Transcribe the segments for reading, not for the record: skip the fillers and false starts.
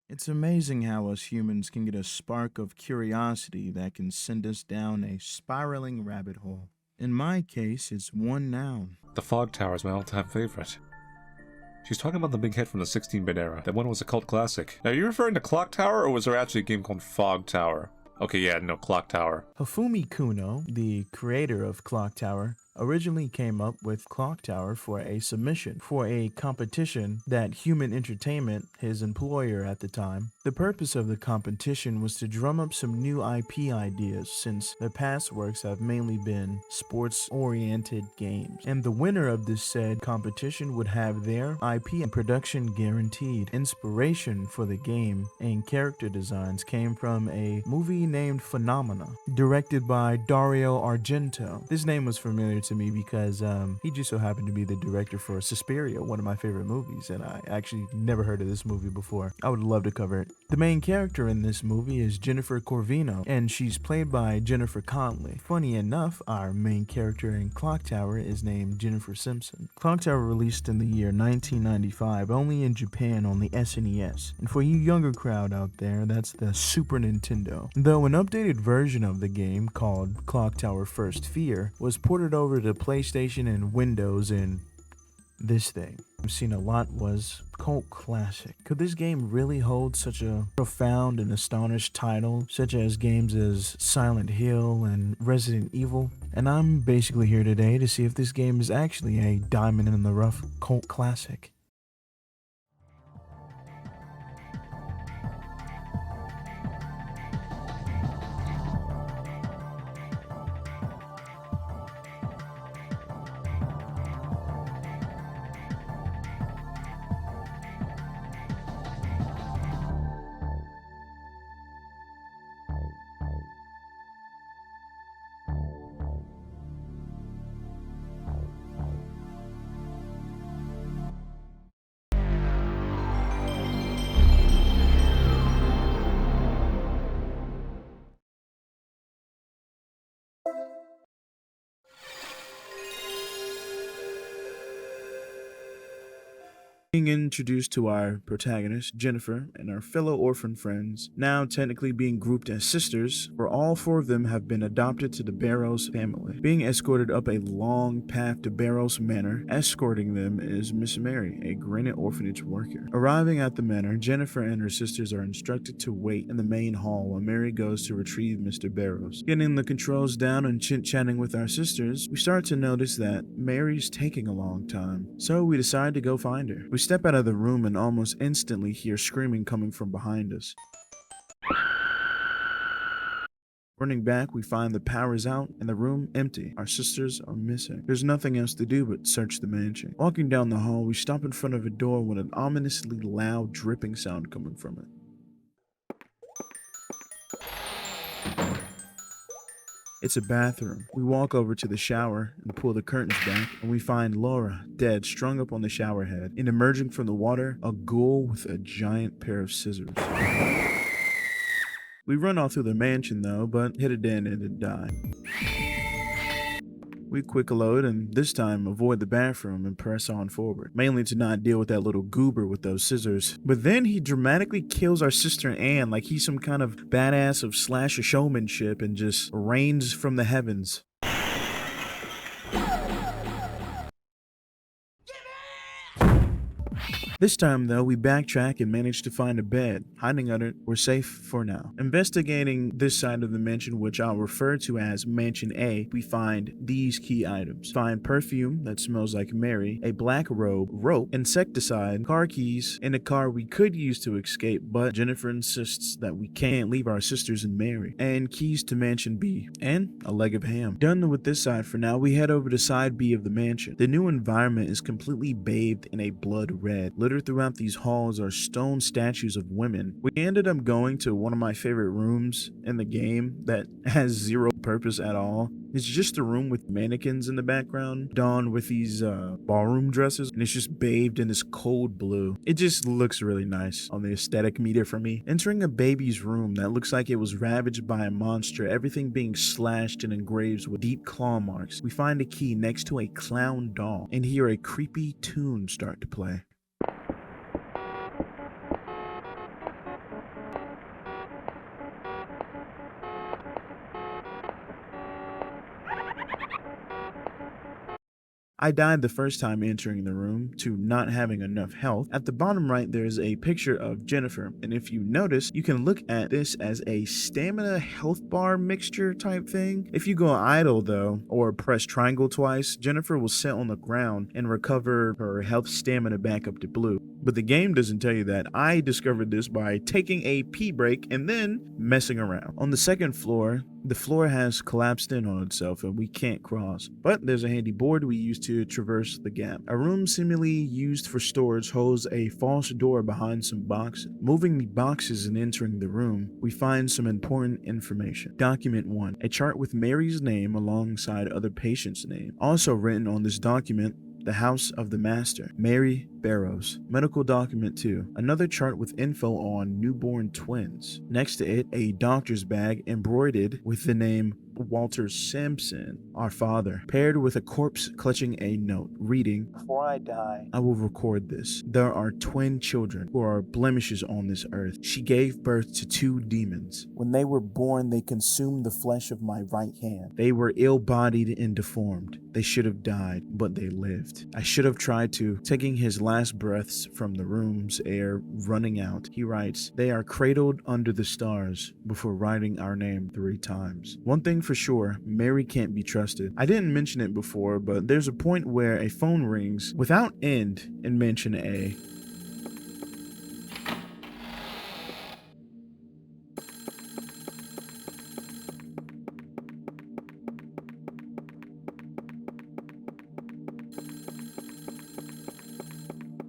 It's amazing how us humans can get a spark of curiosity that can send us down a spiraling rabbit hole. In my case, it's one noun. The Fog Tower is my all-time favorite. She's talking about the big hit from the 16-bit era. That one was a cult classic. Now, are you referring to Clock Tower, or was there actually a game called Fog Tower? Okay, yeah, no, Clock Tower. Hifumi Kuno, the creator of Clock Tower, originally came up with Clock Tower for a submission for a competition that Human Entertainment, his employer at the time. The purpose of the competition was to drum up some new IP ideas since their past works have mainly been sports-oriented games. And the winner of this said competition would have their IP and production guaranteed. Inspiration for the game and character designs came from a movie named Phenomena, directed by Dario Argento. This name was familiar to me because he just so happened to be the director for Suspiria, one of my favorite movies, and I actually never heard of this movie before. I would love to cover it. The main character in this movie is Jennifer Corvino, and she's played by Jennifer Connelly. Funny enough, our main character in Clock Tower is named Jennifer Simpson. Clock Tower released in the year 1995, only in Japan on the SNES. And for you younger crowd out there, that's the Super Nintendo. Though an updated version of the game, called Clock Tower First Fear, was ported over to PlayStation and Windows in this thing I've seen a lot was cult classic. Could this game really hold such a profound and astonished title, such as games as Silent Hill and Resident Evil? And I'm basically here today to see if this game is actually a diamond in the rough cult classic. Being introduced to our protagonist, Jennifer, and our fellow orphan friends, now technically being grouped as sisters, for all four of them have been adopted to the Barrows family. Being escorted up a long path to Barrows Manor, escorting them is Miss Mary, a granite orphanage worker. Arriving at the manor, Jennifer and her sisters are instructed to wait in the main hall while Mary goes to retrieve Mr. Barrows. Getting the controls down and chit-chatting with our sisters, we start to notice that Mary's taking a long time, so we decide to go find her. We step out of the room and almost instantly hear screaming coming from behind us. Running back, we find the power is out and the room empty. Our sisters are missing. There's nothing else to do but search the mansion. Walking down the hall, we stop in front of a door with an ominously loud dripping sound coming from it. It's a bathroom. We walk over to the shower and pull the curtains back, and we find Laura dead, strung up on the shower head, and emerging from the water, a ghoul with a giant pair of scissors. We run all through the mansion though, but hit a den and it died. We quick load and this time avoid the bathroom and press on forward, mainly to not deal with that little goober with those scissors. But then he dramatically kills our sister Anne like he's some kind of badass of slasher showmanship and just rains from the heavens. This time, though, we backtrack and manage to find a bed. Hiding under it, we're safe for now. Investigating this side of the mansion, which I'll refer to as Mansion A, we find these key items. Find perfume that smells like Mary, a black robe, rope, insecticide, car keys, and a car we could use to escape, but Jennifer insists that we can't leave our sisters and Mary, and keys to Mansion B, and a leg of ham. Done with this side for now, we head over to side B of the mansion. The new environment is completely bathed in a blood red. Littered throughout these halls are stone statues of women. We ended up going to one of my favorite rooms in the game that has zero purpose at all. It's just a room with mannequins in the background, donned with these ballroom dresses, and it's just bathed in this cold blue. It just looks really nice on the aesthetic meter for me. Entering a baby's room that looks like it was ravaged by a monster, everything being slashed and engraved with deep claw marks. We find a key next to a clown doll and hear a creepy tune start to play. I died the first time entering the room to not having enough health. At the bottom right, there's a picture of Jennifer, and if you notice, you can look at this as a stamina health bar mixture type thing. If you go idle though, or press triangle twice, Jennifer will sit on the ground and recover her health stamina back up to blue. But the game doesn't tell you that. I discovered this by taking a pee break and then messing around. On the second floor, the floor has collapsed in on itself and we can't cross, but there's a handy board we use to traverse the gap. A room seemingly used for storage holds a false door behind some boxes. Moving the boxes and entering the room, we find some important information. Document 1, a chart with Mary's name alongside other patients' name. Also written on this document, the House of the Master, Mary Barrows. Medical document 2, another chart with info on newborn twins. Next to it, a doctor's bag embroidered with the name Walter Sampson, our father, paired with a corpse clutching a note reading, "Before I die, I will record this. There are twin children who are blemishes on this earth. She gave birth to 2 demons. When they were born, they consumed the flesh of my right hand. They were ill-bodied and deformed. They should have died, but they lived. I should have tried to." Taking his last breaths from the room's air running out, he writes, "They are cradled under the stars," before writing our name 3 times. One thing for sure, Mary can't be trusted. I didn't mention it before, but there's a point where a phone rings without end and mention A.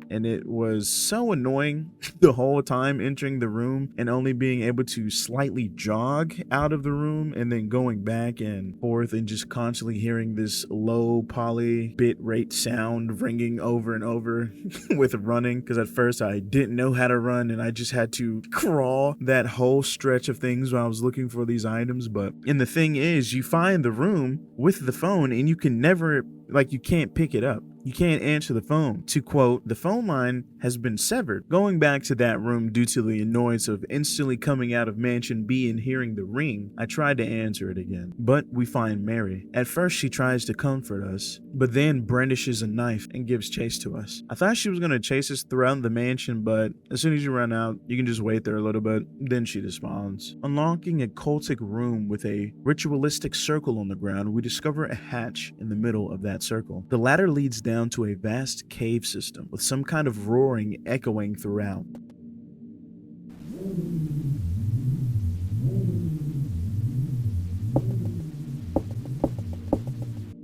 And it was so annoying the whole time entering the room and only being able to slightly jog out of the room and then going back and forth and just constantly hearing this low poly bit rate sound ringing over and over with running, because at first I didn't know how to run and I just had to crawl that whole stretch of things while I was looking for these items. And the thing is, you find the room with the phone and you can never, you can't pick it up. You can't answer the phone. To quote, "The phone line has been severed." Going back to that room due to the annoyance of instantly coming out of Mansion B and hearing the ring, I tried to answer it again. But we find Mary. At first she tries to comfort us, but then brandishes a knife and gives chase to us. I thought she was going to chase us throughout the mansion, but as soon as you run out, you can just wait there a little bit, then she despawns. Unlocking a cultic room with a ritualistic circle on the ground, we discover a hatch in the middle of that circle. The ladder leads down to a vast cave system with some kind of roaring echoing throughout.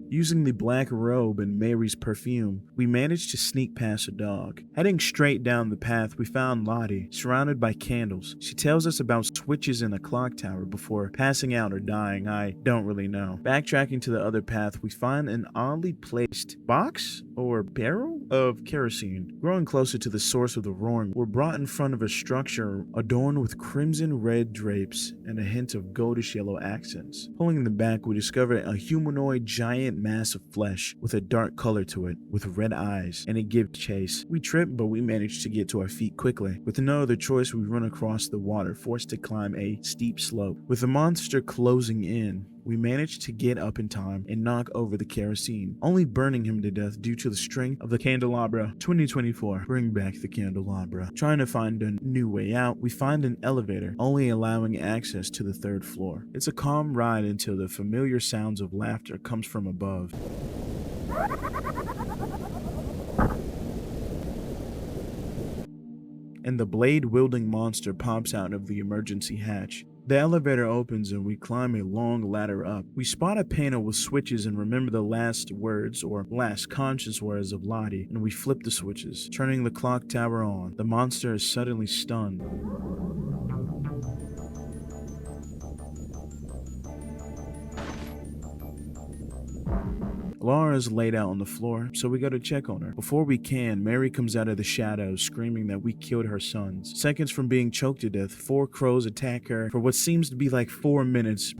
Using the black robe and Mary's perfume, we managed to sneak past a dog. Heading straight down the path, we found Lottie, surrounded by candles. She tells us about switches in a clock tower before passing out or dying. I don't really know. Backtracking to the other path, we find an oddly placed box or barrel of kerosene. Growing closer to the source of the roaring, we're brought in front of a structure adorned with crimson red drapes and a hint of goldish yellow accents. Pulling them back, we discover a humanoid giant mass of flesh with a dark color to it, with red eyes, and it gives chase. We trip, but we manage to get to our feet quickly. With no other choice, we run across the water, forced to climb a steep slope. With the monster closing in, we managed to get up in time and knock over the kerosene, only burning him to death due to the strength of the candelabra. 2024, bring back the candelabra. Trying to find a new way out, we find an elevator, only allowing access to the 3rd floor. It's a calm ride until the familiar sounds of laughter comes from above. And the blade-wielding monster pops out of the emergency hatch. The elevator opens and we climb a long ladder up. We spot a panel with switches and remember the last words or last conscious words of Lottie, and we flip the switches, turning the clock tower on. The monster is suddenly stunned. Laura is laid out on the floor, so we go to check on her. Before we can, Mary comes out of the shadows screaming that we killed her sons. Seconds from being choked to death, 4 crows attack her for what seems to be like 4 minutes.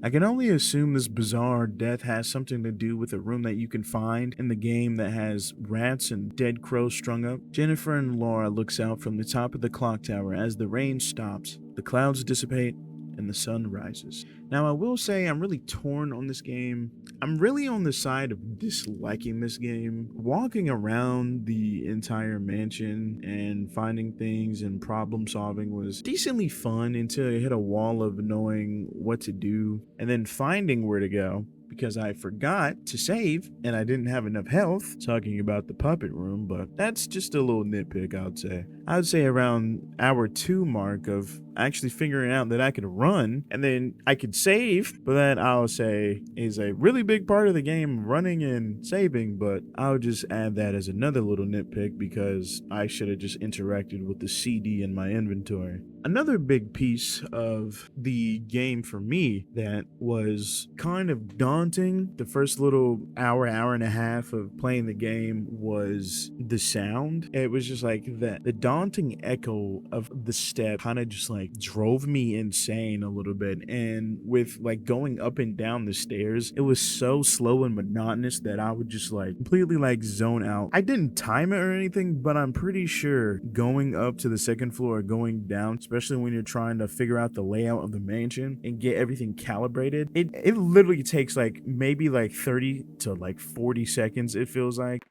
I can only assume this bizarre death has something to do with a room that you can find in the game that has rats and dead crows strung up. Jennifer and Laura looks out from the top of the clock tower as the rain stops, the clouds dissipate, and the sun rises. Now, I will say I'm really torn on this game. I'm really on the side of disliking this game. Walking around the entire mansion and finding things and problem solving was decently fun until I hit a wall of knowing what to do and then finding where to go, because I forgot to save and I didn't have enough health, talking about the puppet room, but that's just a little nitpick, I would say. I would say around hour 2 mark of actually figuring out that I could run and then I could save, but that I would say is a really big part of the game, running and saving, but I would just add that as another little nitpick because I should have just interacted with the CD in my inventory. Another big piece of the game for me that was kind of daunting the first little hour, hour and a half of playing the game was the sound. It was just like the daunting echo of the step kind of just like drove me insane a little bit. And with like going up and down the stairs, it was so slow and monotonous that I would just like completely like zone out. I didn't time it or anything, but I'm pretty sure going up to the second floor or going down, especially when you're trying to figure out the layout of the mansion and get everything calibrated, it literally takes like maybe like 30 to like 40 seconds, it feels like.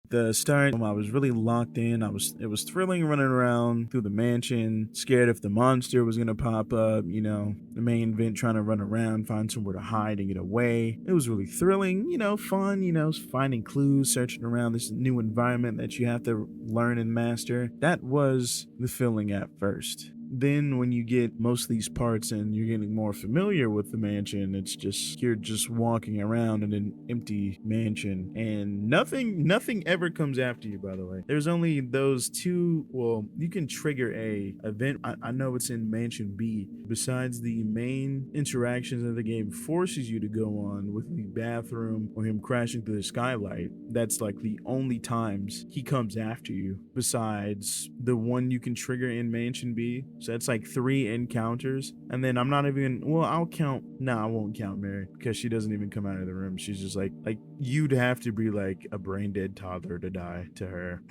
The start, I was really locked in. It was thrilling running around through the mansion, scared if the monster was gonna pop up, you know, the main event trying to run around, find somewhere to hide and get away. It was really thrilling, you know, fun, you know, finding clues, searching around this new environment that you have to learn and master. That was the feeling at first. Then when you get most of these parts and you're getting more familiar with the mansion, it's just you're just walking around in an empty mansion and nothing ever comes after you, by the way. There's only those two. Well, you can trigger a event. I know it's in mansion B. Besides the main interactions that the game forces you to go on with the bathroom or him crashing through the skylight, that's like the only times he comes after you, besides the one you can trigger in mansion B. So that's like 3 encounters. And then I'm not even, well, I'll count. No, I won't count Mary because she doesn't even come out of the room. She's just like you'd have to be like a brain dead toddler to die to her.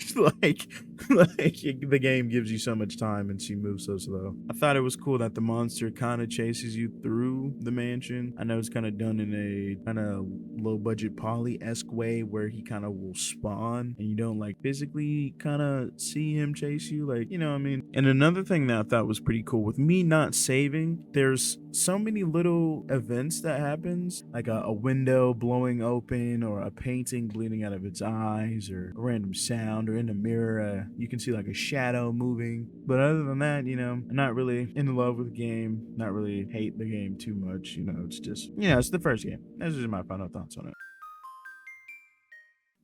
like the game gives you so much time and she moves so slow. I thought it was cool that the monster kind of chases you through the mansion. I know it's kind of done in a kind of low budget poly-esque way where he kind of will spawn and you don't like physically kind of see him chase you, like, you know what I mean? And another thing that I thought was pretty cool with me not saving, there's so many little events that happens, like a window blowing open or a painting bleeding out of its eyes or a random sound, or in the mirror you can see like a shadow moving. But other than that, you know, I'm not really in love with the game, not really hate the game too much, you know. It's just, you know, it's the first game. That's just my final thoughts on it.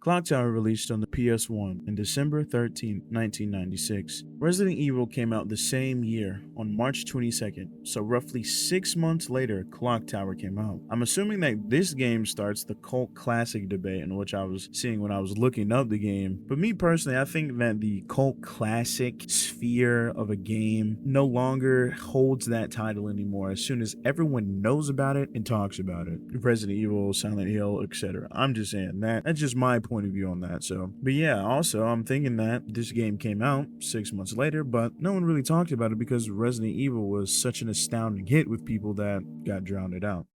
Clock Tower released on the PS1 on December 13, 1996. Resident Evil came out the same year on March 22nd, so roughly 6 months later, Clock Tower came out. I'm assuming that this game starts the cult classic debate in which I was seeing when I was looking up the game. But me personally, I think that the cult classic sphere of a game no longer holds that title anymore as soon as everyone knows about it and talks about it. Resident Evil, Silent Hill, etc. I'm just saying that's just my point of view on that. So, but yeah, also I'm thinking that this game came out 6 months later, but no one really talked about it because Resident Evil was such an astounding hit with people that got drowned out.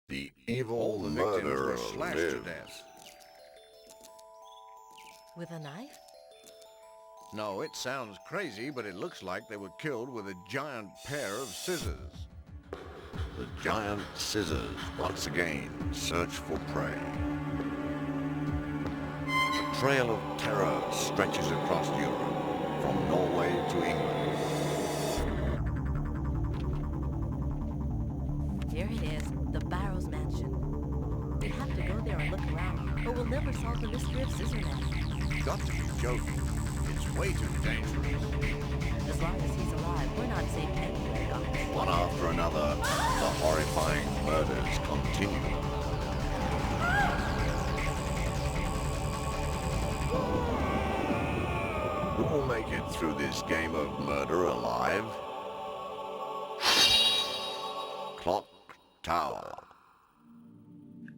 The evil All the victims murderer were slashed to lives. death. With a knife? No, it sounds crazy, but it looks like they were killed with a giant pair of scissors. The giant scissors once again search for prey. A trail of terror stretches across Europe, from Norway to England. Here it is, the Barrows Mansion. We have to go there and look around, or we'll never solve the mystery of Scissorman. You've got to be joking. It's way too dangerous. As long as he's alive, we're not safe anywhere, guys. One after another, the horrifying murders continue. Who will make it through this game of murder alive? Clock Tower.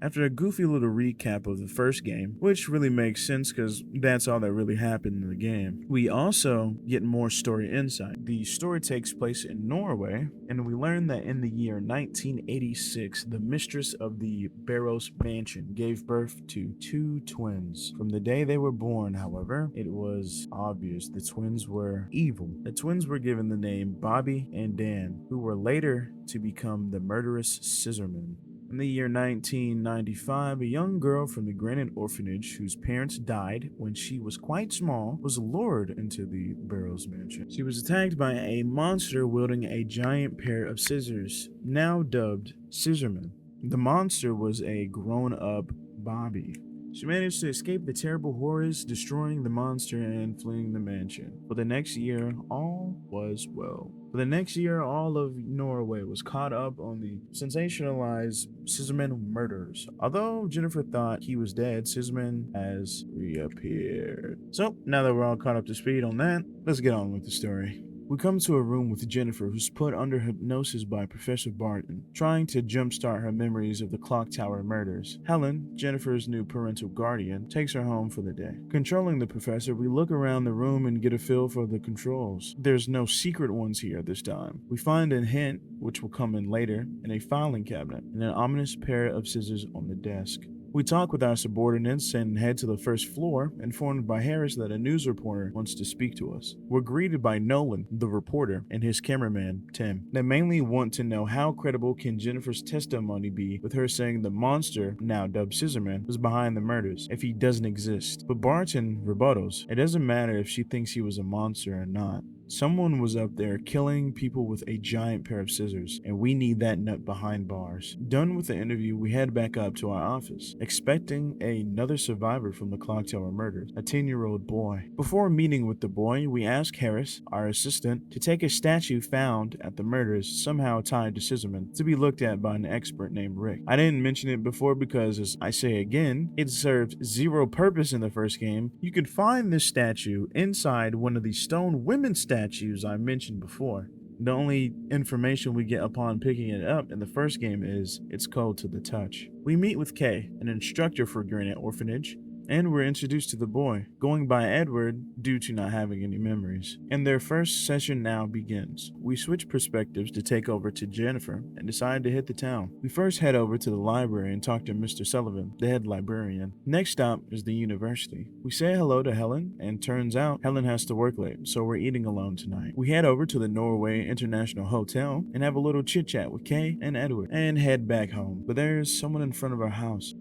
After a goofy little recap of the first game, which really makes sense because that's all that really happened in the game, we also get more story insight. The story takes place in Norway, and we learn that in the year 1986, the mistress of the Barrows Mansion gave birth to 2 twins. From the day they were born, however, it was obvious the twins were evil. The twins were given the name Bobby and Dan, who were later to become the murderous Scissormen. In the year 1995, a young girl from the Granite Orphanage, whose parents died when she was quite small, was lured into the Barrows Mansion. She was attacked by a monster wielding a giant pair of scissors, now dubbed Scissorman. The monster was a grown-up Bobby. She managed to escape the terrible horrors, destroying the monster and fleeing the mansion. For the next year, all was well. For the next year, all of Norway was caught up on the sensationalized Scissorman murders. Although Jennifer thought he was dead, Scissorman has reappeared. So, now that we're all caught up to speed on that, let's get on with the story. We come to a room with Jennifer, who's put under hypnosis by Professor Barton, trying to jumpstart her memories of the Clock Tower murders. Hellen, Jennifer's new parental guardian, takes her home for the day. Controlling the professor, we look around the room and get a feel for the controls. There's no secret ones here this time. We find a hint, which will come in later, in a filing cabinet, and an ominous pair of scissors on the desk. We talk with our subordinates and head to the first floor, informed by Harris that a news reporter wants to speak to us. We're greeted by Nolan, the reporter, and his cameraman, Tim. They mainly want to know how credible can Jennifer's testimony be with her saying the monster, now dubbed Scissorman, was behind the murders, if he doesn't exist. But Barton rebuttals. It doesn't matter if she thinks he was a monster or not. Someone was up there killing people with a giant pair of scissors, and we need that nut behind bars. Done with the interview, we head back up to our office, expecting another survivor from the Clock Tower murders, a 10-year-old boy. Before meeting with the boy, we ask Harris, our assistant, to take a statue found at the murders, somehow tied to Scissorman, to be looked at by an expert named Rick. I didn't mention it before because, as I say again, it served zero purpose in the first game. You could find this statue inside one of the stone women statues I mentioned before. The only information we get upon picking it up in the first game is it's cold to the touch. We meet with Kay, an instructor for Granite Orphanage, and we're introduced to the boy, going by Edward due to not having any memories. And their first session now begins. We switch perspectives to take over to Jennifer and decide to hit the town. We first head over to the library and talk to Mr. Sullivan, the head librarian. Next stop is the university. We say hello to Helen, and turns out Helen has to work late, so we're eating alone tonight. We head over to the Norway International Hotel and have a little chit chat with Kay and Edward, and head back home. But there's someone in front of our house.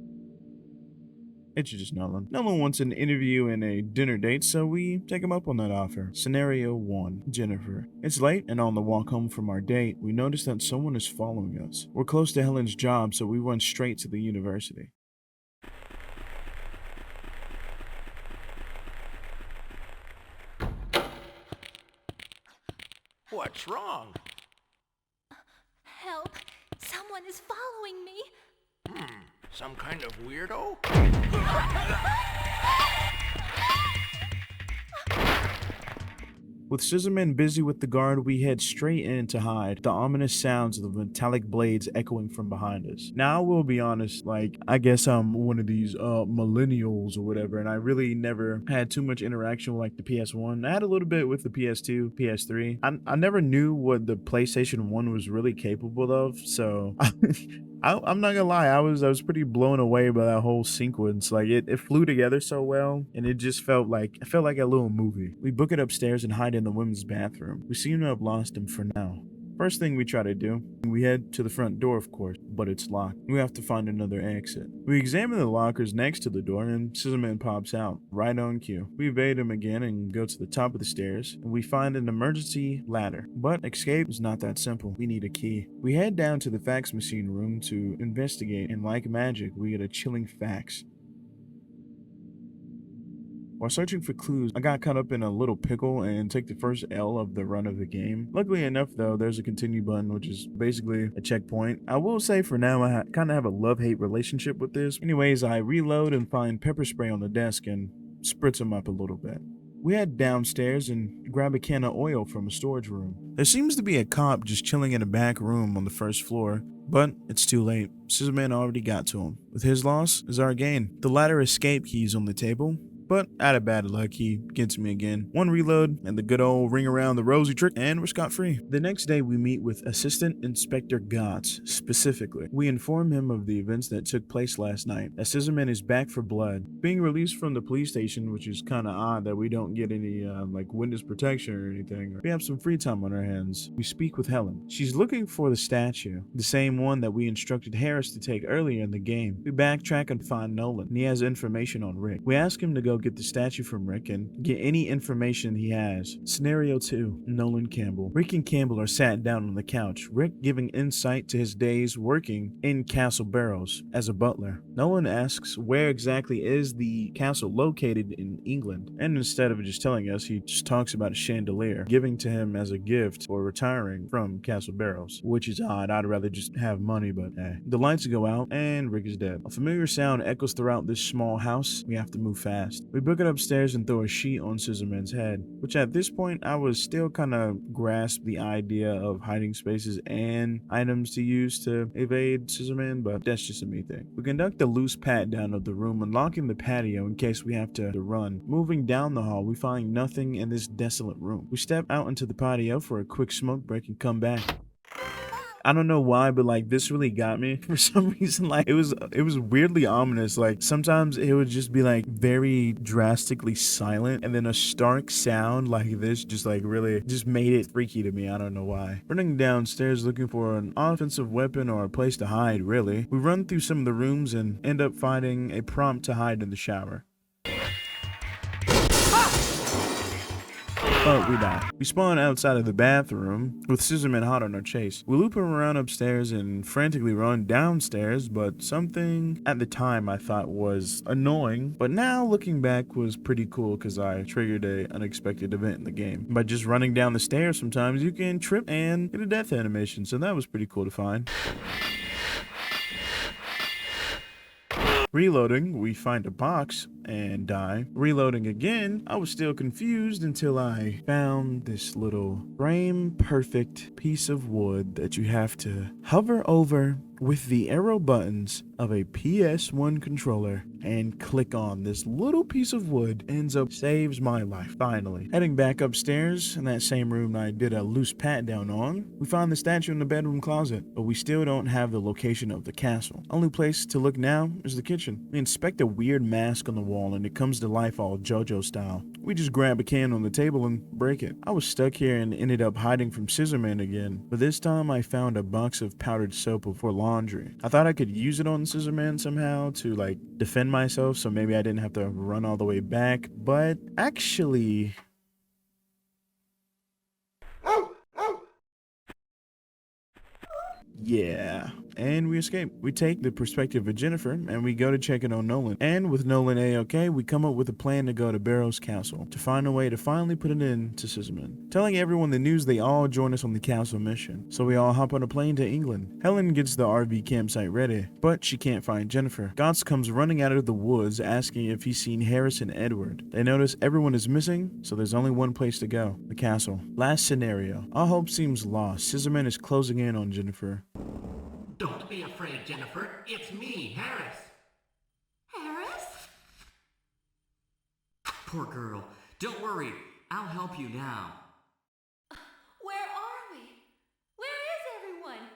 It's just Nolan. Nolan wants an interview and a dinner date, so we take him up on that offer. Scenario 1. Jennifer. It's late, and on the walk home from our date, we notice that someone is following us. We're close to Helen's job, so we run straight to the university. What's wrong? Help! Someone is following me! Some kind of weirdo? With Scissorman busy with the guard, we head straight in to hide, the ominous sounds of the metallic blades echoing from behind us. Now, I will be honest, like, I guess I'm one of these millennials or whatever, and I really never had too much interaction with like the PS1. I had a little bit with the PS2, PS3. I never knew what the PlayStation 1 was really capable of, so I'm not gonna lie, I was pretty blown away by that whole sequence. Like it flew together so well, and it just felt like a little movie. We book it upstairs and hide in the women's bathroom. We seem to have lost him for now. First thing we try to do, we head to the front door, of course, but it's locked. We have to find another exit. We examine the lockers next to the door, and Scissorman pops out, right on cue. We evade him again and go to the top of the stairs, and we find an emergency ladder. But escape is not that simple. We need a key. We head down to the fax machine room to investigate, and like magic, we get a chilling fax. While searching for clues, I got caught up in a little pickle and take the first L of the run of the game. Luckily enough though, there's a continue button, which is basically a checkpoint. I will say for now, I kind of have a love-hate relationship with this. Anyways, I reload and find pepper spray on the desk and spritz him up a little bit. We head downstairs and grab a can of oil from a storage room. There seems to be a cop just chilling in a back room on the first floor, but it's too late. Scissorman already got to him. With his loss is our gain. The ladder escape keys on the table, but out of bad luck, he gets me again. One reload, and the good old ring around the rosy trick, and we're scot-free. The next day, we meet with Assistant Inspector Gotts. Specifically, we inform him of the events that took place last night, as Scissorman is back for blood. Being released from the police station, which is kind of odd that we don't get any, like, witness protection or anything. We have some free time on our hands. We speak with Hellen. She's looking for the statue, the same one that we instructed Harris to take earlier in the game. We backtrack and find Nolan, and he has information on Rick. We ask him to go get the statue from Rick and get any information he has. Scenario 2, Nolan Campbell. Rick and Campbell are sat down on the couch, Rick giving insight to his days working in Castle Barrows as a butler. Nolan asks where exactly is the castle located in England, and instead of just telling us, he just talks about a chandelier giving to him as a gift for retiring from Castle Barrows, which is odd. I'd rather just have money, but eh. The lights go out and Rick is dead. A familiar sound echoes throughout this small house. We have to move fast. We book it upstairs and throw a sheet on Scissorman's head, which at this point I was still kind of grasp the idea of hiding spaces and items to use to evade Scissorman, but that's just a me thing. We conduct a loose pat down of the room, unlocking the patio in case we have to run. Moving down the hall, we find nothing in this desolate room. We step out into the patio for a quick smoke break and come back. I don't know why, but like this really got me for some reason. Like it was weirdly ominous. Like sometimes it would just be like very drastically silent, and then a stark sound like this just like really just made it freaky to me. I don't know why. Running downstairs looking for an offensive weapon or a place to hide, really. We run through some of the rooms and end up finding a prompt to hide in the shower. But we die. We spawn outside of the bathroom with Scissorman hot on our chase. We loop him around upstairs and frantically run downstairs, but something at the time I thought was annoying, but now looking back was pretty cool because I triggered a unexpected event in the game. By just running down the stairs sometimes you can trip and get a death animation, so that was pretty cool to find. Reloading, we find a box and die. Reloading again, I was still confused until I found this little frame perfect piece of wood that you have to hover over with the arrow buttons of a PS1 controller and click on. This little piece of wood ends up saves my life, finally. Heading back upstairs in that same room I did a loose pat down on, we found the statue in the bedroom closet, but we still don't have the location of the castle. Only place to look now is the kitchen. We inspect a weird mask on the wall and it comes to life all JoJo style. We just grab a can on the table and break it. I was stuck here and ended up hiding from Scissorman again, but this time I found a box of powdered soap for laundry. I thought I could use it on Scissorman somehow to like defend myself, so maybe I didn't have to run all the way back, but actually Yeah. And we escape. We take the perspective of Jennifer and we go to check in on Nolan. And with Nolan A-OK, we come up with a plan to go to Barrow's castle to find a way to finally put an end to Scissorman. Telling everyone the news, they all join us on the castle mission. So we all hop on a plane to England. Helen gets the RV campsite ready, but she can't find Jennifer. Gotts comes running out of the woods asking if he's seen Harris and Edward. They notice everyone is missing, so there's only one place to go, the castle. Last scenario. All hope seems lost. Scissorman is closing in on Jennifer. Don't be afraid, Jennifer. It's me, Harris. Harris? Poor girl. Don't worry. I'll help you now. Where are we? Where is everyone?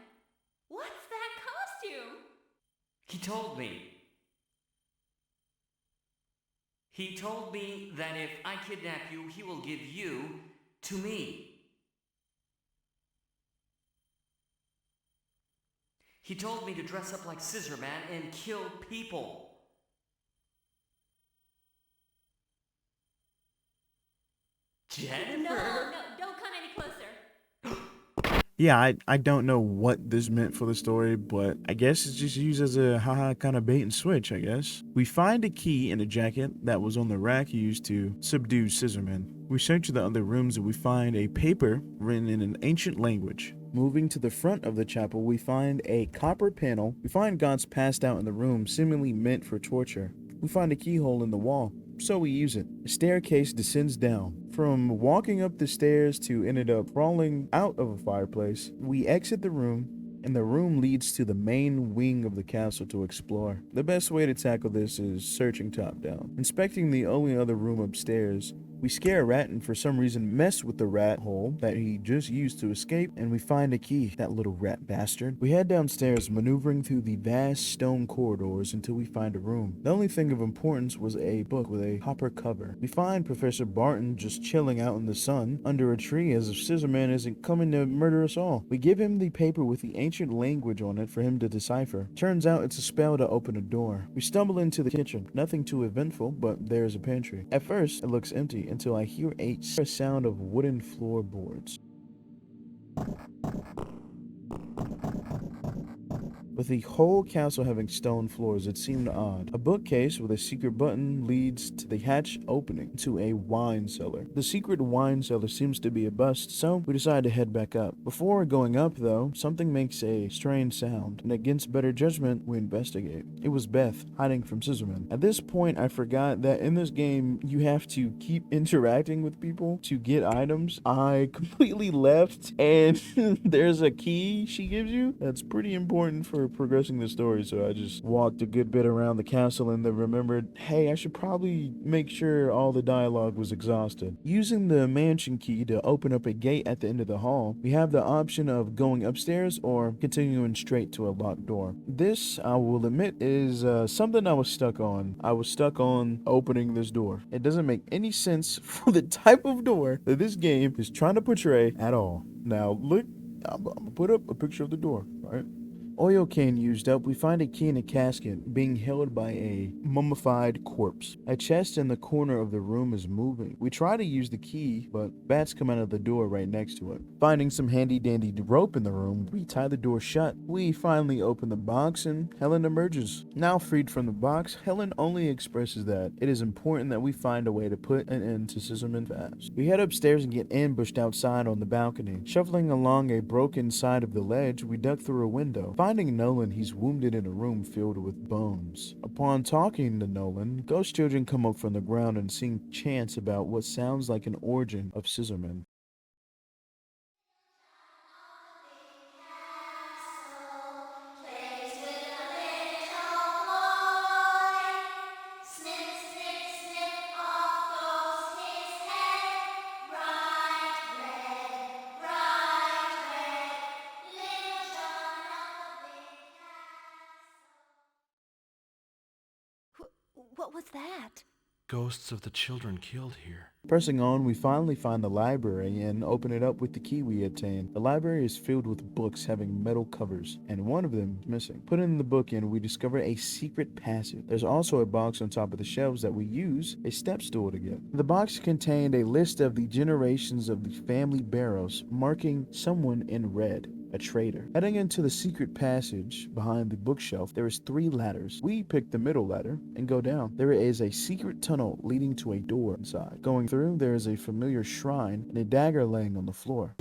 What's that costume? He told me. He told me that if I kidnap you, he will give you to me. He told me to dress up like Scissorman and kill people. Jennifer! No, don't come any closer. Yeah, I don't know what this meant for the story, but I guess it's just used as a haha kind of bait and switch, I guess. We find a key in a jacket that was on the rack used to subdue Scissorman. We search the other rooms and we find a paper written in an ancient language. Moving to the front of the chapel, we find a copper panel. We find Gotts passed out in the room, seemingly meant for torture. We find a keyhole in the wall, so we use it. A staircase descends down. From walking up the stairs to ended up crawling out of a fireplace, we exit the room, and the room leads to the main wing of the castle to explore. The best way to tackle this is searching top down. Inspecting the only other room upstairs, we scare a rat and for some reason mess with the rat hole that he just used to escape, and we find a key, that little rat bastard. We head downstairs, maneuvering through the vast stone corridors until we find a room. The only thing of importance was a book with a copper cover. We find Professor Barton just chilling out in the sun under a tree as if Scissorman isn't coming to murder us all. We give him the paper with the ancient language on it for him to decipher. Turns out it's a spell to open a door. We stumble into the kitchen. Nothing too eventful, but there's a pantry. At first, it looks empty until I hear a sound of wooden floorboards. With the whole castle having stone floors, it seemed odd. A bookcase with a secret button leads to the hatch opening to a wine cellar. The secret wine cellar seems to be a bust, so we decide to head back up. Before going up, though, something makes a strange sound, and against better judgment, we investigate. It was Beth, hiding from Scissorman. At this point, I forgot that in this game, you have to keep interacting with people to get items. I completely left, and there's a key she gives you that's pretty important for progressing the story, so I just walked a good bit around the castle and then remembered, hey, I should probably make sure all the dialogue was exhausted. Using the mansion key to open up a gate at the end of the hall, we have the option of going upstairs or continuing straight to a locked door. This, I will admit, is something I was stuck on. I was stuck on opening this door. It doesn't make any sense for the type of door that this game is trying to portray at all. Now, look, I'm gonna put up a picture of the door, right? Oil can used up, we find a key in a casket being held by a mummified corpse. A chest in the corner of the room is moving. We try to use the key, but bats come out of the door right next to it. Finding some handy dandy rope in the room, we tie the door shut. We finally open the box and Helen emerges. Now freed from the box, Helen only expresses that it is important that we find a way to put an end to Scissorman fast. We head upstairs and get ambushed outside on the balcony. Shuffling along a broken side of the ledge, we duck through a window. Finding Nolan, he's wounded in a room filled with bones. Upon talking to Nolan, ghost children come up from the ground and sing chants about what sounds like an origin of Scissorman. What was that? Ghosts of the children killed here. Pressing on, we finally find the library and open it up with the key we obtained. The library is filled with books having metal covers, and one of them is missing. Putting the book in, we discover a secret passage. There's also a box on top of the shelves that we use a step stool to get. The box contained a list of the generations of the family Barrows, marking someone in red. a traitor. Heading into the secret passage behind the bookshelf, there is 3 ladders. We pick the middle ladder and go down. There is a secret tunnel leading to a door inside. Going through, there is a familiar shrine and a dagger laying on the floor.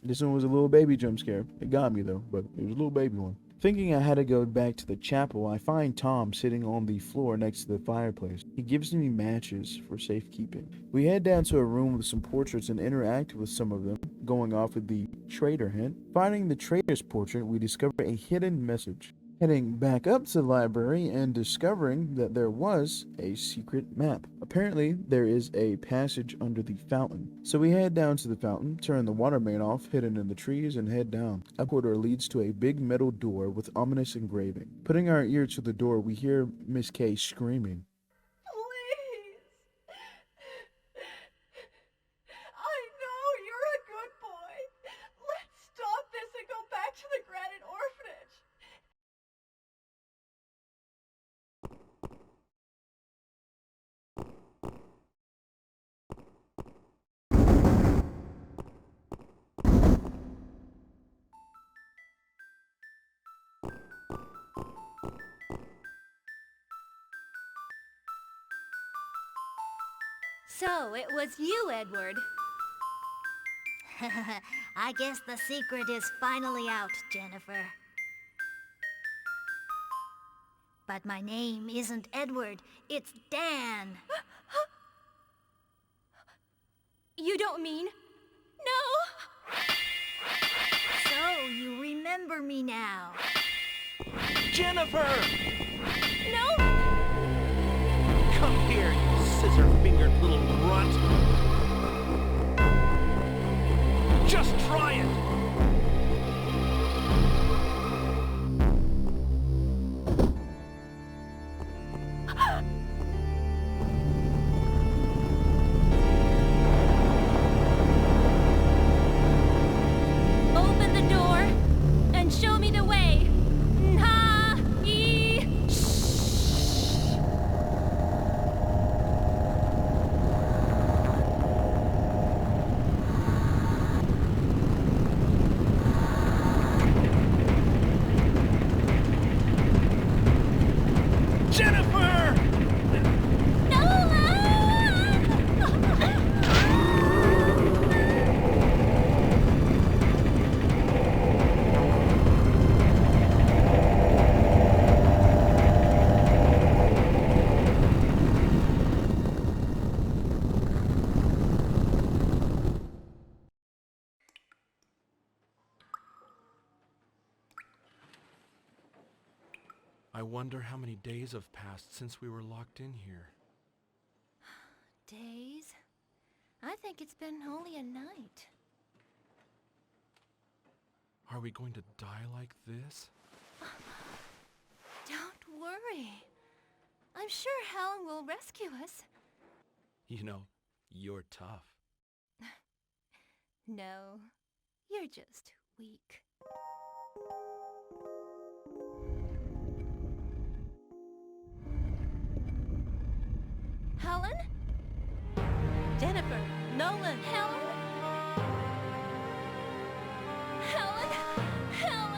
This one was a little baby jump scare. It got me though, but it was a little baby one. Thinking I had to go back to the chapel, I find Tom sitting on the floor next to the fireplace. He gives me matches for safekeeping. We head down to a room with some portraits and interact with some of them, going off with the traitor hint. Finding the traitor's portrait, we discover a hidden message. Heading back up to the library and discovering that there was a secret map. Apparently, there is a passage under the fountain. So we head down to the fountain, turn the water main off, hidden in the trees, and head down. A corridor leads to a big metal door with ominous engraving. Putting our ear to the door, we hear Miss K screaming. Please. I know you're a good boy. Let's stop this and go back to the Granite Orphanage. So, it was you, Edward. I guess the secret is finally out, Jennifer. But my name isn't Edward, it's Dan. You don't mean... No! So you remember me now. Jennifer! No! Come here, you scissor-fingered little runt! Just try it! Open the door and show me the way. Jennifer! I wonder how many days have passed since we were locked in here. Days? I think it's been only a night. Are we going to die like this? Don't worry. I'm sure Helen will rescue us. You know, you're tough. No, you're just weak. Helen? Jennifer, Nolan, Helen? Helen? Helen?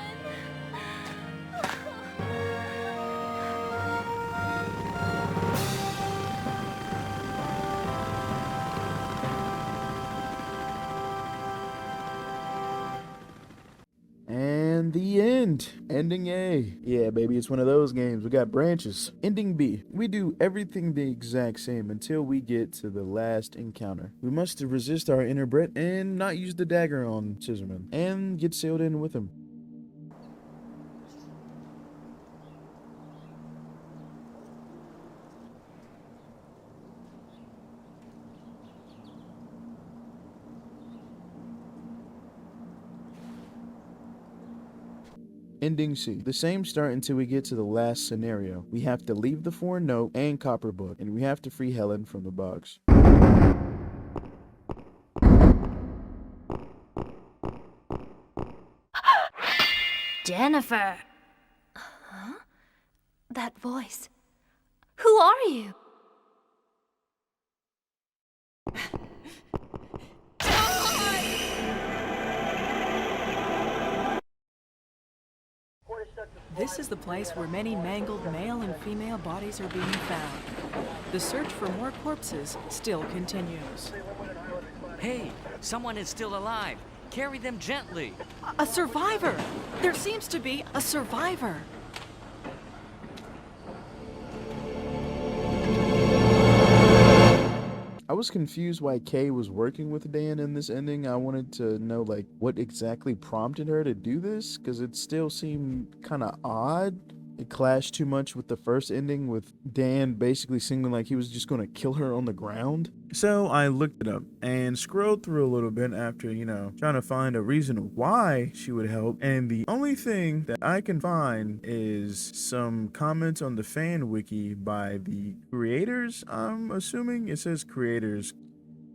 And the end. Ending A. Yeah, baby, it's one of those games. We got branches. Ending B. We do everything the exact same until we get to the last encounter. We must resist our inner Brit and not use the dagger on Scissorman, and get sailed in with him. Ending C. The same start until we get to the last scenario. We have to leave the foreign note and copper book, and we have to free Helen from the box. Jennifer! Huh? That voice. Who are you? This is the place where many mangled male and female bodies are being found. The search for more corpses still continues. Hey, someone is still alive. Carry them gently. A survivor! There seems to be a survivor. I was confused why Kay was working with Dan in this ending. I wanted to know, like, what exactly prompted her to do this, because it still seemed kind of odd. It clashed too much with the first ending, with Dan basically seeming like he was just going to kill her on the ground. So I looked it up and scrolled through a little bit after, trying to find a reason why she would help. And the only thing that I can find is some comments on the fan wiki by the creators. I'm assuming it says creators.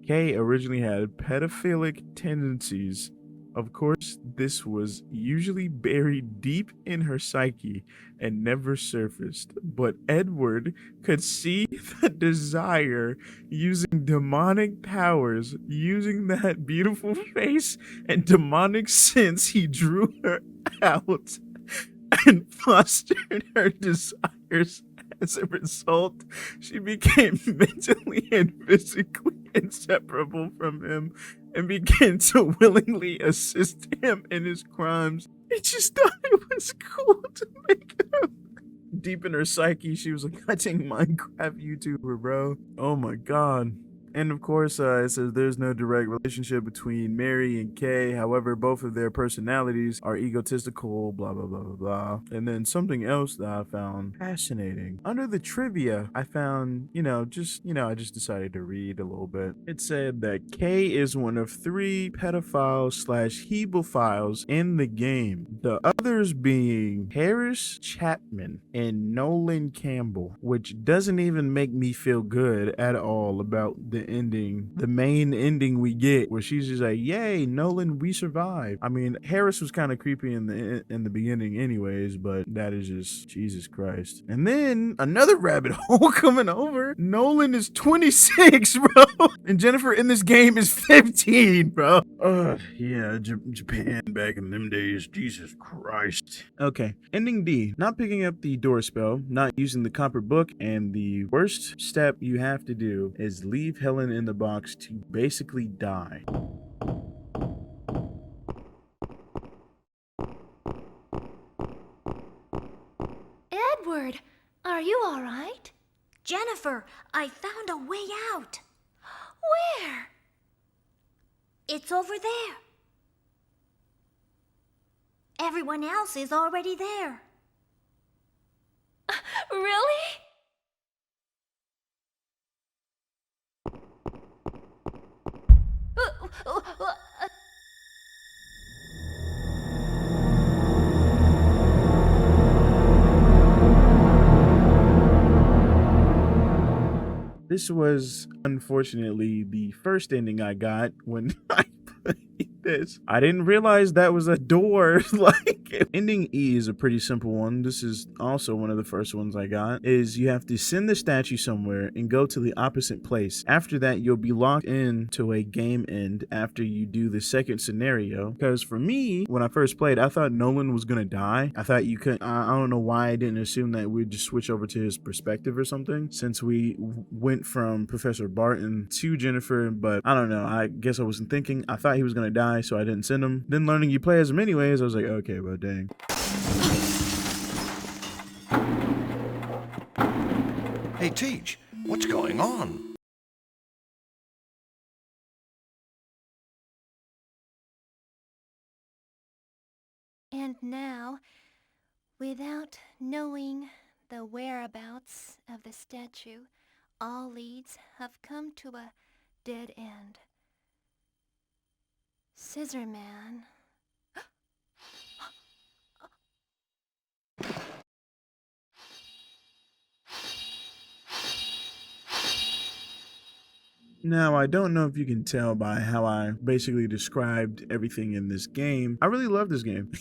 Kay originally had pedophilic tendencies. Of course, this was usually buried deep in her psyche and never surfaced, but Edward could see the desire using demonic powers, using that beautiful face and demonic sense he drew her out and fostered her desires. As a result, she became mentally and physically inseparable from him and began to willingly assist him in his crimes. I just thought it was cool to make her deep in her psyche. She was a cutting Minecraft YouTuber, bro. Oh my god. And of course, it says there's no direct relationship between Mary and Kay. However, both of their personalities are egotistical, blah, blah, blah, blah, blah. And then something else that I found fascinating. Under the trivia, I found, I just decided to read a little bit. It said that Kay is one of 3 pedophiles/hebophiles in the game. The others being Harris Chapman and Nolan Campbell, which doesn't even make me feel good at all about the ending, the main ending we get, where she's just like, yay, Nolan, we survived. I mean, Harris was kind of creepy in the beginning anyways, but that is just Jesus Christ. And then another rabbit hole coming over. Nolan is 26, bro, and Jennifer in this game is 15, bro. Yeah, Japan back in them days, Jesus Christ. Okay, ending D, not picking up the door spell, not using the copper book, and the worst step you have to do is leave Helen in the box to basically die. Edward, are you all right? Jennifer, I found a way out. Where? It's over there. Everyone else is already there. Really? This was unfortunately the first ending I got when I played this. I didn't realize that was a door. Like, ending E is a pretty simple one. This is also one of the first ones I got. Is you have to send the statue somewhere and go to the opposite place. After that, you'll be locked into a game end after you do the second scenario. Because for me, when I first played, I thought Nolan was gonna die. I thought you could. I don't know why I didn't assume that we'd just switch over to his perspective or something, since we went from Professor Barton to Jennifer. But I don't know. I guess I wasn't thinking. I thought he was gonna die, so I didn't send him. Then learning you play as him anyways, I was like, okay, but dang. Hey, Teach, what's going on? And now, without knowing the whereabouts of the statue, all leads have come to a dead end. Scissorman. Now, I don't know if you can tell by how I basically described everything in this game. I really love this game.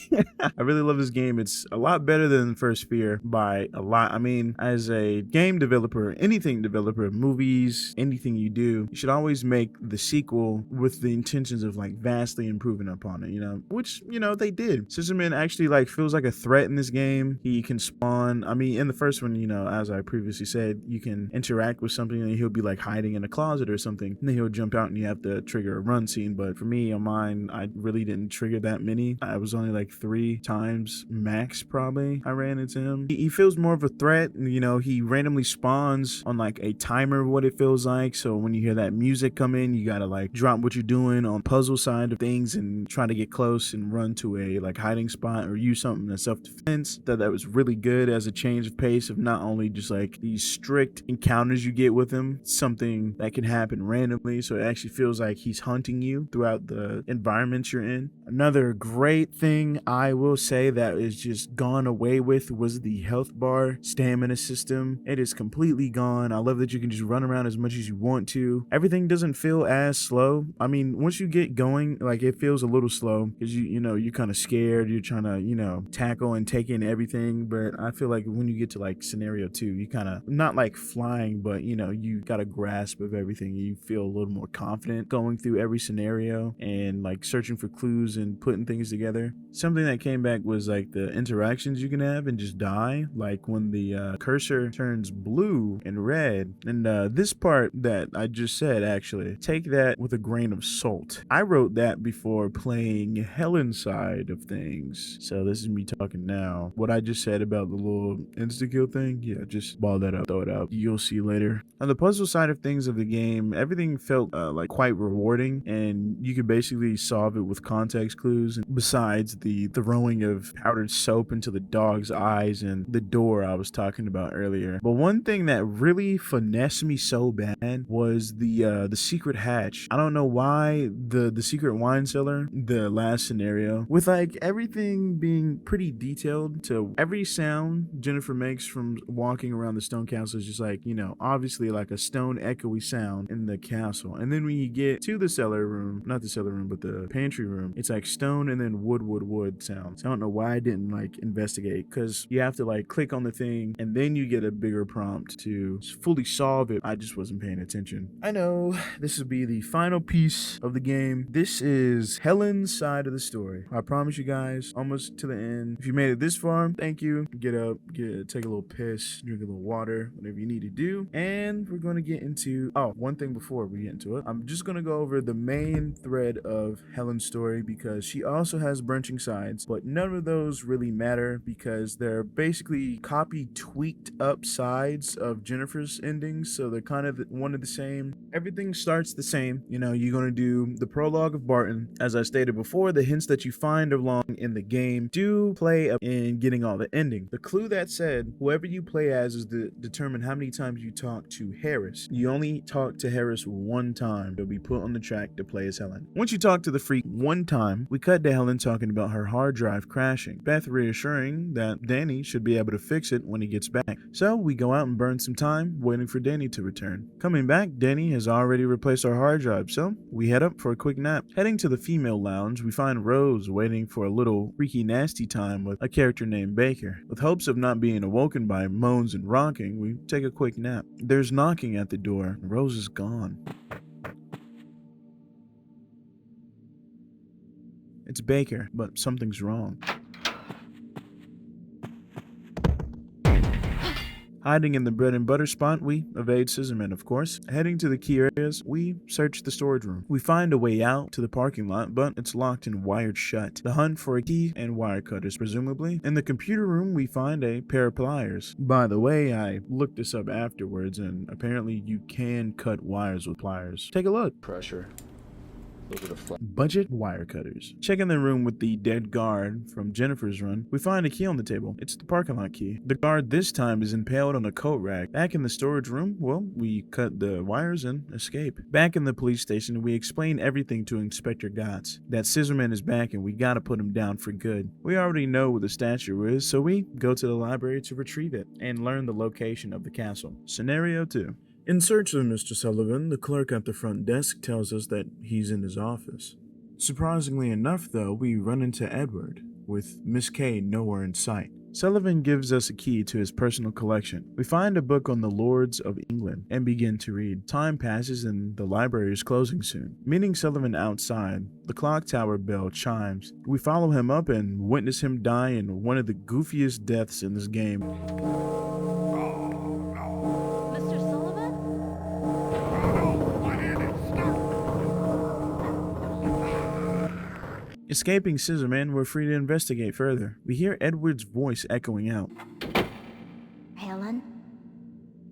I really love this game. It's a lot better than First Fear by a lot. I mean, as a game developer, anything developer, movies, anything you do, you should always make the sequel with the intentions of like vastly improving upon it, you know, which, you know, they did. Scissorman actually like feels like a threat in this game. He can spawn. I mean, in the first one, you know, as I previously said, you can interact with something and he'll be like hiding in a closet or something, and then he'll jump out and you have to trigger a run scene. But for me on mine, I really didn't trigger that many. I was only like 3 times max probably I ran into him. He feels more of a threat. You know, he randomly spawns on like a timer of what it feels like. So when you hear that music come in, you gotta like drop what you're doing on puzzle side of things and try to get close and run to a like hiding spot or use something as self-defense. That was really good as a change of pace of not only just like these strict encounters you get with him, something that can happen randomly, so it actually feels like he's hunting you throughout the environment you're in. Another great thing I will say that is just gone away with was the health bar stamina system. It is completely gone. I love that you can just run around as much as you want to. Everything doesn't feel as slow. I mean, once you get going, like it feels a little slow because you know you're kind of scared. You're trying to, you know, tackle and take in everything. But I feel like when you get to like scenario 2, you kind of not like flying, but you know, you got a grasp of everything. You feel a little more confident going through every scenario and like searching for clues and putting things together. Something that came back was like the interactions you can have and just die, like when the cursor turns blue and red. And this part that I just said, actually take that with a grain of salt. I wrote that before playing Hellen's side of things, so this is me talking now. What I just said about the little insta-kill thing, yeah, just ball that up, throw it out, you'll see later. On the puzzle side of things of the game, everything felt like quite rewarding, and you could basically solve it with context clues. And besides the throwing of powdered soap into the dog's eyes and the door I was talking about earlier. But one thing that really finessed me so bad was the secret hatch. I don't know why the secret wine cellar, the last scenario, with like everything being pretty detailed to every sound Jennifer makes from walking around the stone castle is just like, you know, obviously like a stone echoey sound in the castle. And then when you get to the cellar room, not the cellar room, but the pantry room, it's like stone and then wood sounds. I don't know why I didn't like investigate, because you have to like click on the thing and then you get a bigger prompt to fully solve it. I just wasn't paying attention. I know this will be the final piece of the game. This is Hellen's side of the story. I promise you guys, almost to the end. If you made it this far, thank you. Get up, take a little piss, drink a little water, whatever you need to do. And we're going to get into, one thing before we get into it. I'm just going to go over the main thread of Hellen's story because she also has branching sides, but none of those really matter because they're basically tweaked up sides of Jennifer's endings, so they're kind of one of the same. Everything starts the same. You know, you're going to do the prologue of Barton. As I stated before, the hints that you find along in the game do play up in getting all the ending. The clue that said whoever you play as is to determine how many times you talk to Harris. You only talk to Harris one time. You'll be put on the track to play as Hellen. Once you talk to the freak one time, we cut to Hellen talking about her hard drive crashing. Beth reassuring that Danny should be able to fix it when he gets back. So we go out and burn some time waiting for Danny to return. Coming back, Danny has already replaced our hard drive, so we head up for a quick nap. Heading to the female lounge, we find Rose waiting for a little freaky nasty time with a character named Baker. With hopes of not being awoken by moans and rocking, we take a quick nap. There's knocking at the door. Rose is gone. It's Baker, but something's wrong. Hiding in the bread and butter spot, we evade Scissorman, of course. Heading to the key areas, we search the storage room. We find a way out to the parking lot, but it's locked and wired shut. The hunt for a key and wire cutters, presumably. In the computer room, we find a pair of pliers. By the way, I looked this up afterwards, and apparently you can cut wires with pliers. Take a look. Pressure. Budget wire cutters. Checking the room with the dead guard from Jennifer's run, we find a key on the table. It's the parking lot key. The guard this time is impaled on a coat rack. Back in the storage room, well, we cut the wires and escape. Back in the police station, we explain everything to Inspector Gotts. That Scissorman is back and we gotta put him down for good. We already know where the statue is, so we go to the library to retrieve it and learn the location of the castle. Scenario 2. In search of Mr. Sullivan, the clerk at the front desk tells us that he's in his office. Surprisingly enough, though, we run into Edward, with Miss K nowhere in sight. Sullivan gives us a key to his personal collection. We find a book on the Lords of England and begin to read. Time passes and the library is closing soon. Meeting Sullivan outside, the clock tower bell chimes. We follow him up and witness him die in one of the goofiest deaths in this game. Mr. Sullivan? Escaping Scissorman, we're free to investigate further. We hear Edward's voice echoing out. Helen?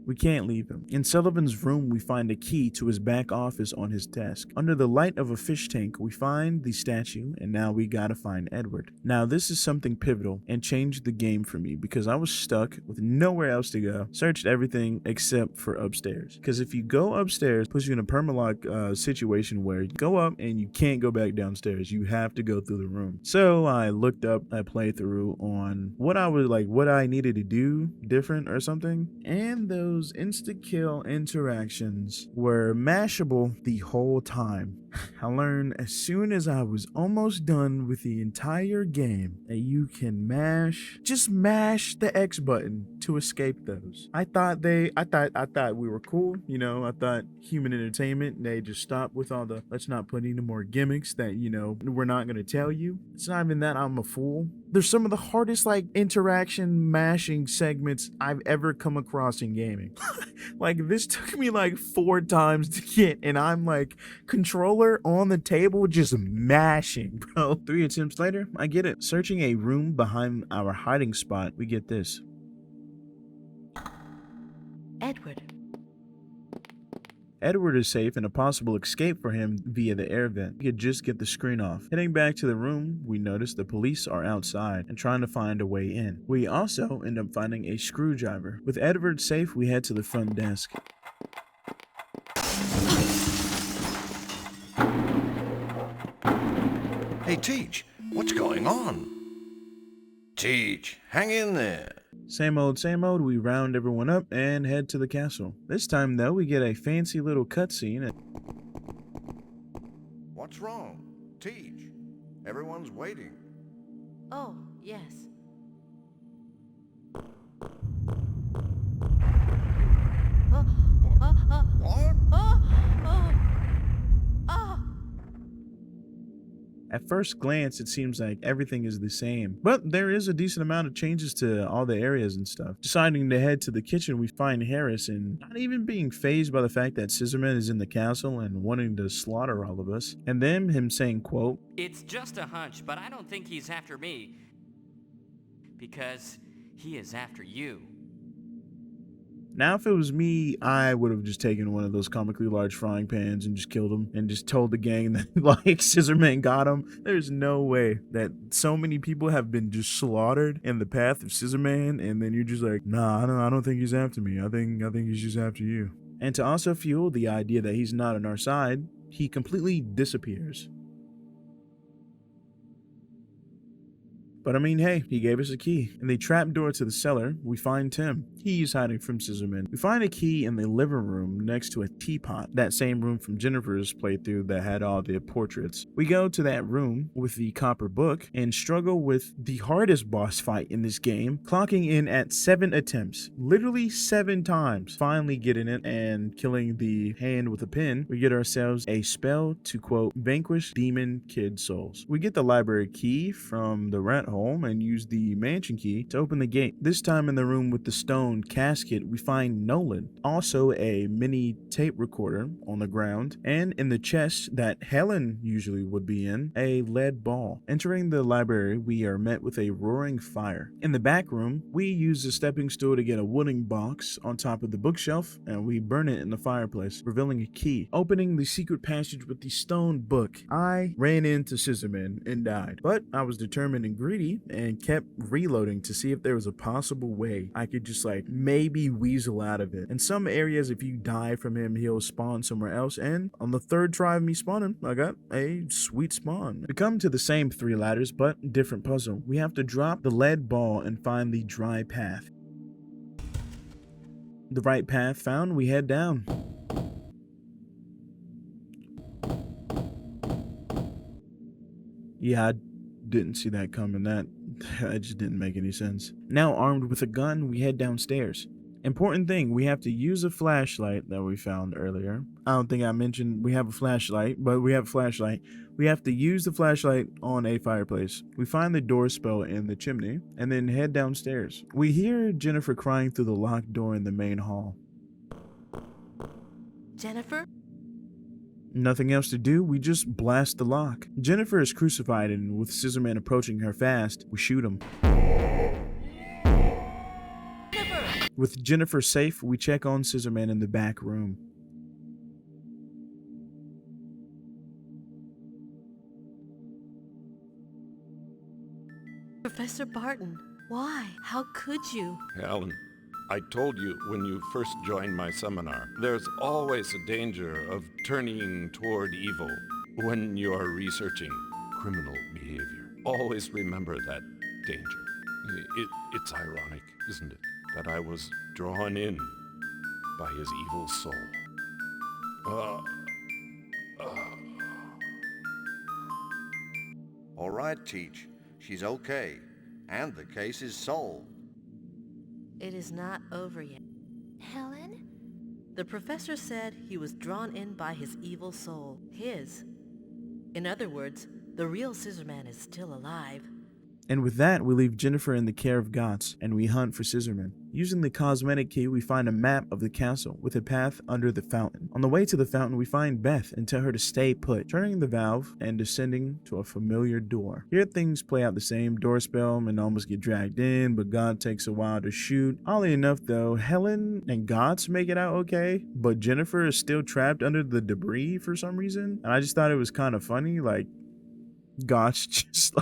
We can't leave him. In Sullivan's room, we find a key to his back office on his desk. Under the light of a fish tank, we find the statue, and now we gotta find Edward. Now, this is something pivotal and changed the game for me because I was stuck with nowhere else to go. Searched everything except for upstairs. Because if you go upstairs, it puts you in a permalock situation where you go up and you can't go back downstairs. You have to go through the room. So I looked up a playthrough on what I needed to do different or something, and those insta-kill interactions were mashable the whole time. I learned as soon as I was almost done with the entire game that you can just mash the X button to escape those. I thought we were cool, you know. I thought human entertainment, they just stopped with all the let's not put any more gimmicks that, you know, we're not gonna tell you. It's not even that I'm a fool. There's some of the hardest interaction mashing segments I've ever come across in gaming. This took me 4 times to get, and I'm controller on the table just mashing, bro. 3 attempts later, I get it. Searching a room behind our hiding spot, we get this. Edward. Edward is safe and a possible escape for him via the air vent. We could just get the screen off. Heading back to the room, we notice the police are outside and trying to find a way in. We also end up finding a screwdriver. With Edward safe, we head to the front desk. Hey, Teach, what's going on? Teach, hang in there. Same old, we round everyone up and head to the castle. This time, though, we get a fancy little cutscene. What's wrong? Teach, everyone's waiting. Oh, yes. At first glance, it seems like everything is the same, but there is a decent amount of changes to all the areas and stuff. Deciding to head to the kitchen, we find Harris, and not even being fazed by the fact that Scissorman is in the castle and wanting to slaughter all of us. And then him saying, quote, It's just a hunch, but I don't think he's after me. Because he is after you. Now, if it was me, I would have just taken one of those comically large frying pans and just killed him and just told the gang that, Scissorman got him. There's no way that so many people have been just slaughtered in the path of Scissorman, and then you're just like, nah, I don't think he's after me. I think he's just after you. And to also fuel the idea that he's not on our side, he completely disappears. But I mean, hey, he gave us a key. In the trapdoor to the cellar, we find Tim. He's hiding from Scissorman. We find a key in the living room next to a teapot, that same room from Jennifer's playthrough that had all the portraits. We go to that room with the copper book and struggle with the hardest boss fight in this game, clocking in at 7 attempts. Literally 7 times. Finally getting it and killing the hand with a pin, we get ourselves a spell to, quote, vanquish demon kid souls. We get the library key from the rat home and use the mansion key to open the gate. This time in the room with the stone casket, we find Nolan, also a mini tape recorder on the ground, and in the chest that Helen usually would be in, a lead ball. Entering the library, we are met with a roaring fire. In the back room, we use a stepping stool to get a wooden box on top of the bookshelf, and we burn it in the fireplace, revealing a key. Opening the secret passage with the stone book, I ran into Scissorman and died, but I was determined and greedy and kept reloading to see if there was a possible way I could just maybe weasel out of it. In some areas, if you die from him, he'll spawn somewhere else, and on the 3rd try of me spawning, I got a sweet spawn. We come to the same 3 ladders, but different puzzle. We have to drop the lead ball and find the dry path. the right path found, we head down. Yeah, I didn't see that coming. That just didn't make any sense. Now, armed with a gun, we head downstairs. Important thing, we have to use a flashlight that we found earlier. I don't think I mentioned we have a flashlight, but we have a flashlight. We have to use the flashlight on a fireplace. We find the door spell in the chimney and then head downstairs. We hear Jennifer crying through the locked door in the main hall. Jennifer? Nothing else to do, we just blast the lock. Jennifer is crucified, and with Scissorman approaching her fast, we shoot him. Jennifer! With Jennifer safe, we check on Scissorman in the back room. Professor Barton, why? How could you? Helen, I told you when you first joined my seminar, there's always a danger of turning toward evil when you are researching criminal behavior. Always remember that danger. It's ironic, isn't it, that I was drawn in by his evil soul. All right, Teach. She's okay. And the case is solved. It is not over yet. Helen? The professor said he was drawn in by his evil soul. His. In other words, the real Scissorman is still alive. And with that, we leave Jennifer in the care of Gotts, and we hunt for Scissorman. Using the cosmetic key, we find a map of the castle with a path under the fountain. On the way to the fountain, we find Beth and tell her to stay put, turning the valve and descending to a familiar door. Here things play out the same. Door spell and almost get dragged in, but God takes a while to shoot. Oddly enough though, Helen and Gotts make it out okay, but Jennifer is still trapped under the debris for some reason. And I just thought it was kind of funny, like Gotts just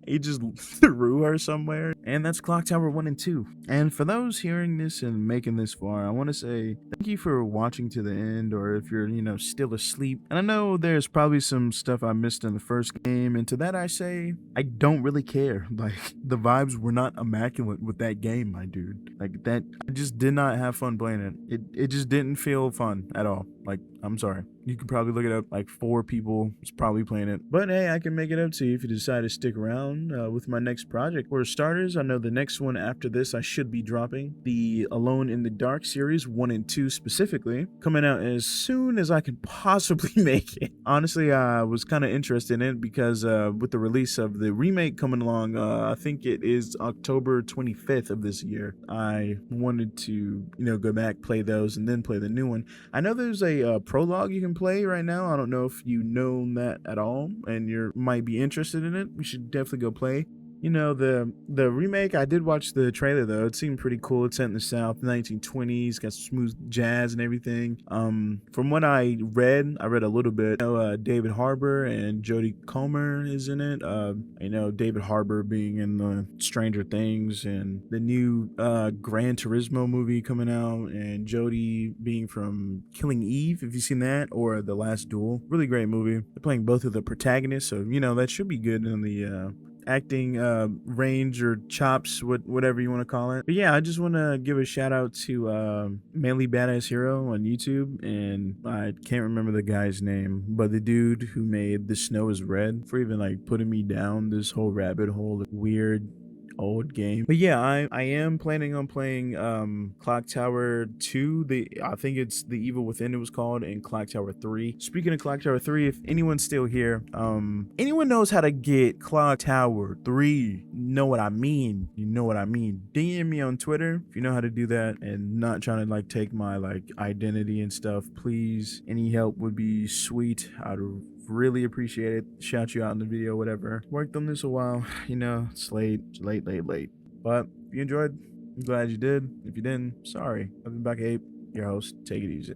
he just threw her somewhere. And that's Clock Tower 1 and 2. And for those hearing this and making this far, I want to say thank you for watching to the end, or if you're, still asleep. And I know there's probably some stuff I missed in the first game, and to that I say, I don't really care. Like, the vibes were not immaculate with that game, my dude. Like, that, I just did not have fun playing it. It just didn't feel fun at all. Like, I'm sorry. You could probably look it up. Like 4 people was probably playing it. But hey, I can make it up to you if you decide to stick around with my next project. For starters, I know the next one after this I should be dropping. The Alone in the Dark series, 1 and 2 specifically, coming out as soon as I can possibly make it. Honestly, I was kind of interested in it because with the release of the remake coming along, I think it is October 25th of this year, I wanted to, go back, play those, and then play the new one. I know there's a prologue you can play right now. I don't know if you know that at all and you might be interested in it. You should definitely go play. The remake, I did watch the trailer though. It seemed pretty cool. It's set in the South, 1920s, got smooth jazz and everything. From what I read a little bit. David Harbour and Jodie Comer is in it. David Harbour being in the Stranger Things and the new Gran Turismo movie coming out, and Jodie being from Killing Eve, if you've seen that, or The Last Duel. Really great movie. They're playing both of the protagonists, so that should be good in the acting range or chops, whatever you want to call it. But yeah, I just want to give a shout out to Mainly Badass Hero on YouTube, and I can't remember the guy's name, but the dude who made The Snow is Red, for even putting me down this whole rabbit hole of weird old game. But yeah, I am planning on playing Clock Tower 2. I think it's The Evil Within it was called, and Clock Tower 3. Speaking of Clock Tower 3, if anyone's still here, anyone knows how to get Clock Tower 3, you know what I mean. DM me on Twitter if you know how to do that, and not trying to take my identity and stuff. Please, any help would be sweet. I'd really appreciate it. Shout you out in the video, whatever. Worked on this a while, it's late. But if you enjoyed, I'm glad you did. If you didn't, sorry. I've been BakaApe, your host. Take it easy.